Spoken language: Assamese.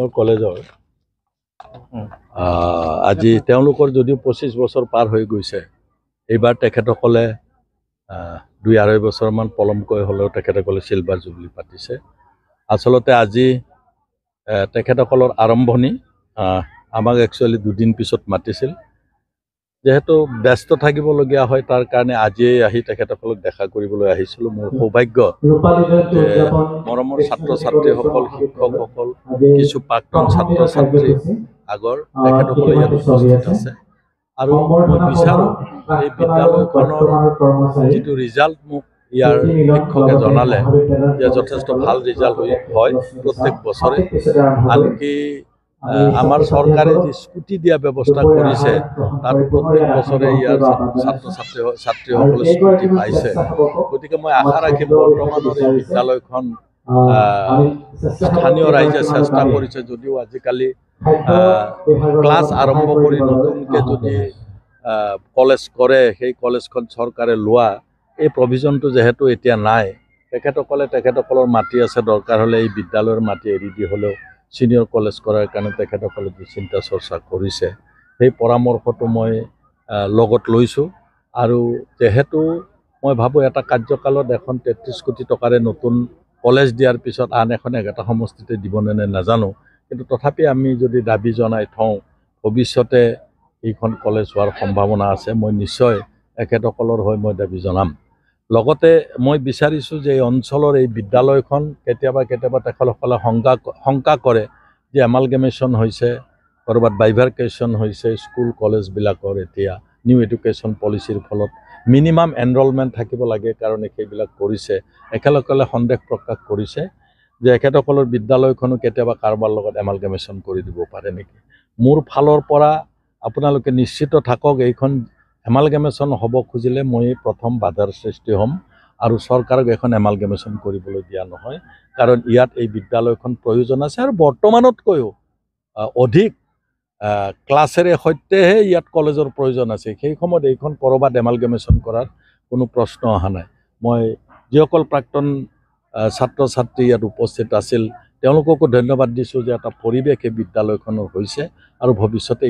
সিনিয়ৰ কলেজৰ আজি তেওঁলোকৰ যদিও 25 বছৰ পাৰ হৈ গৈছে, এইবাৰ তেখেতসকলে 2-2.5 বছৰমান পলমকৈ হ'লেও তেখেতসকলে চিলভাৰ জুবলি পাতিছে। আচলতে আজি তেখেতসকলৰ আৰম্ভণি আমাক একচুৱেলি 2 দিন পিছত মাতিছিল। যেহেতু ব্যস্ত থাকিবলগীয়া হয়, তাৰ কাৰণে আজিয়ে আহি তেখেতসকলক দেখা কৰিবলৈ আহিছিলোঁ। মোৰ সৌভাগ্য যে মৰমৰ ছাত্ৰ ছাত্ৰীসকল, শিক্ষকসকল, কিছু প্ৰাক্তন ছাত্ৰ ছাত্ৰী আগৰ তেখেতসকলে ইয়াত উপস্থিত আছে। আৰু মই বিচাৰোঁ এই বিদ্যালয়খনৰ যিটো ৰিজাল্ট মোক ইয়াৰ শিক্ষকে জনালে যে যথেষ্ট ভাল ৰিজাল্ট হয় প্ৰত্যেক বছৰে। আনকি আমাৰ চৰকাৰে যি স্কুটি দিয়া ব্যৱস্থা কৰিছে, তাত প্ৰত্যেক বছৰে ইয়াৰ ছাত্ৰ ছাত্ৰীসকলে স্কুটি পাইছে। গতিকে মই আশা ৰাখিম বৰ্তমানৰ এই বিদ্যালয়খন স্থানীয় ৰাইজে চেষ্টা কৰিছে, যদিও আজিকালি ক্লাছ আৰম্ভ কৰি নতুনকৈ যদি কলেজ কৰে, সেই কলেজখন চৰকাৰে লোৱা এই প্ৰভিজনটো যিহেতু এতিয়া নাই, তেখেতসকলৰ মাটি আছে, দৰকাৰ হ'লে এই বিদ্যালয়ৰ মাটি এৰি দি হ'লেও ছিনিয়ৰ কলেজ কৰাৰ কাৰণে তেখেতসকলে যি চিন্তা চৰ্চা কৰিছে, সেই পৰামৰ্শটো মই লগত লৈছোঁ। আৰু যেহেতু মই ভাবোঁ এটা কাৰ্যকালত এখন 33 কোটি টকাৰে নতুন কলেজ দিয়াৰ পিছত আন এখন এটা সমষ্টিতে দিবনে নাজানো, কিন্তু তথাপি আমি যদি দাবী জনাই থওঁ ভৱিষ্যতে এইখন কলেজ হোৱাৰ সম্ভাৱনা আছে, মই নিশ্চয় এখেতসকলৰ হৈ মই দাবী জনাম। লগতে মই বিচাৰিছোঁ যে এই অঞ্চলৰ এই বিদ্যালয়খন কেতিয়াবা তেখেতসকলে শংকা কৰে যে এমালগেমেশ্যন হৈছে, ক'ৰবাত বাইভাৰ্কেশ্যন হৈছে স্কুল কলেজবিলাকৰ। এতিয়া নিউ এডুকেশ্যন পলিচিৰ ফলত মিনিমাম এনৰলমেণ্ট থাকিব লাগে কাৰণে সেইবিলাক কৰিছে। এখেতসকলে সন্দেহ প্ৰকাশ কৰিছে যে এখেতসকলৰ বিদ্যালয়খনো কেতিয়াবা কাৰোবাৰ লগত এমালগেমেশ্যন কৰি দিব পাৰে নেকি। মোৰ ফালৰ পৰা আপোনালোকে নিশ্চিত থাকক, এইখন এমালগেমেশ্যন হ'ব খুজিলে মই প্ৰথম বাধাৰ সৃষ্টি হ'ম আৰু চৰকাৰক এখন এমালগেমেশ্যন কৰিবলৈ দিয়া নহয়, কাৰণ ইয়াত এই বিদ্যালয়খন প্ৰয়োজন আছে আৰু বৰ্তমানতকৈও অধিক ক্লাছেৰে সৈতেহে ইয়াত কলেজৰ প্ৰয়োজন আছে। সেই সময়ত এইখন ক'ৰবাত এমালগেমেশ্যন কৰাৰ কোনো প্ৰশ্ন অহা নাই। মই যিসকল প্ৰাক্তন ছাত্ৰ ছাত্ৰী ইয়াত উপস্থিত আছিল তেওঁলোককো ধন্যবাদ দিছোঁ যে এটা পৰিৱেশ এই বিদ্যালয়খনৰ হৈছে আৰু ভৱিষ্যতে